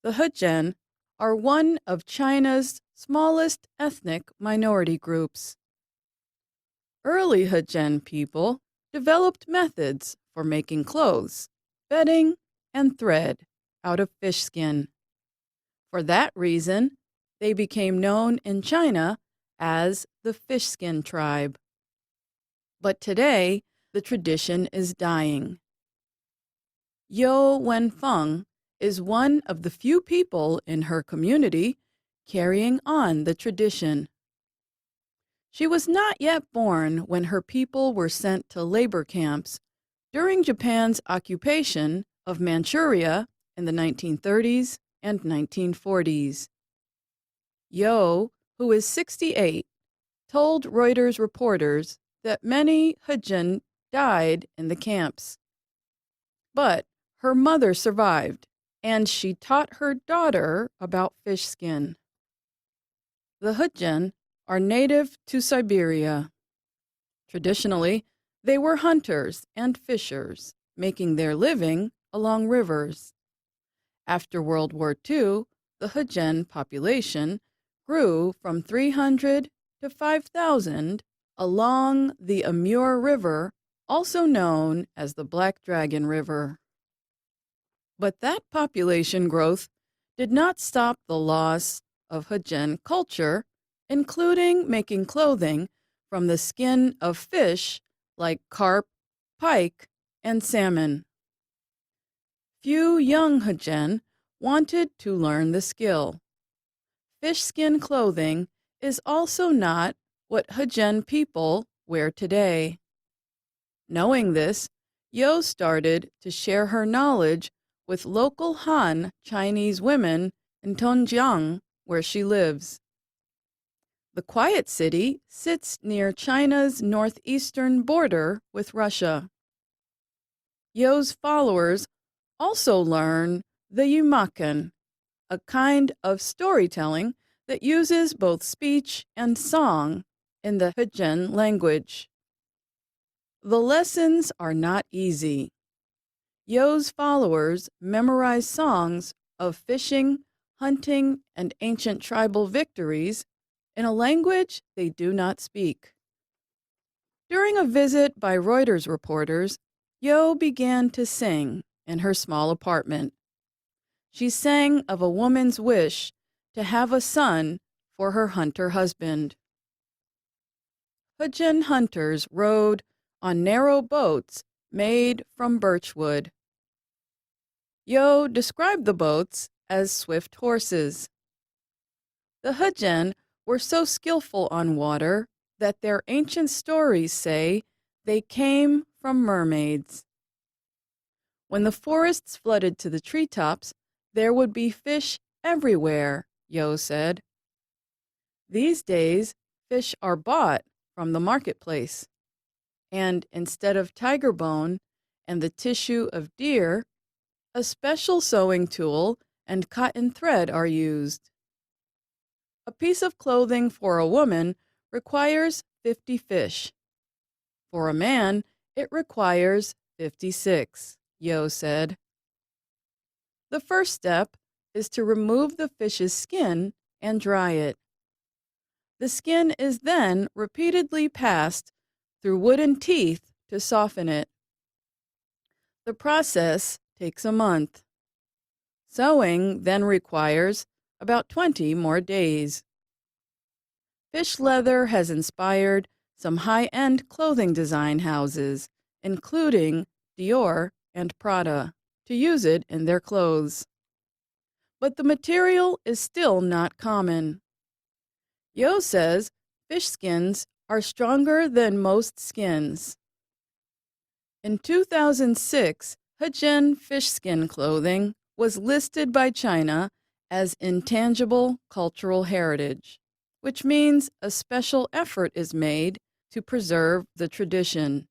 The Hezhen are one of China's smallest ethnic minority groups. Early Hezhen people developed methods for making clothes, bedding, and thread out of fish skin. For that reason, they became known in China as the fish skin tribe. But today, the tradition is dying. Yo Wenfeng is one of the few people in her community carrying on the tradition. She was not yet born when her people were sent to labor camps during Japan's occupation of Manchuria in the 1930s and 1940s. Yo, who is 68, told Reuters reporters that many Hezhen died in the camps. But her mother survived, and she taught her daughter about fish skin. The Hezhen are native to Siberia. Traditionally, they were hunters and fishers, making their living along rivers. After World War II, the Hezhen population grew from 300 to 5,000 along the Amur River, also known as the Black Dragon River. But that population growth did not stop the loss of Hezhen culture, including making clothing from the skin of fish like carp, pike, and salmon. Few young Hezhen wanted to learn the skill. Fish skin clothing is also not what Hezhen people wear today. Knowing this, Yo started to share her knowledge with local Han Chinese women in Tongjiang, where she lives. The quiet city sits near China's northeastern border with Russia. Yo's followers also learn the Yumakan, a kind of storytelling that uses both speech and song in the Hezhen language. The lessons are not easy. Yo's followers memorize songs of fishing, hunting, and ancient tribal victories in a language they do not speak. During a visit by Reuters reporters, Yo began to sing in her small apartment. She sang of a woman's wish to have a son for her hunter husband. Hezhen hunters rode on narrow boats made from birchwood. Yo described the boats as swift horses. The Hezhen were so skillful on water that their ancient stories say they came from mermaids. When the forests flooded to the treetops, there would be fish everywhere, Yo said. These days, fish are bought from the marketplace, and instead of tiger bone and the tissue of deer, a special sewing tool and cotton thread are used. A piece of clothing for a woman requires 50 fish. For a man, it requires 56, Yo said. The first step is to remove the fish's skin and dry it. The skin is then repeatedly passed through wooden teeth to soften it. The process takes a month. Sewing then requires about 20 more days. Fish leather has inspired some high-end clothing design houses, including Dior and Prada, to use it in their clothes. But the material is still not common. Yo says fish skins are stronger than most skins. In 2006, Hezhen fish skin clothing was listed by China as intangible cultural heritage, which means a special effort is made to preserve the tradition.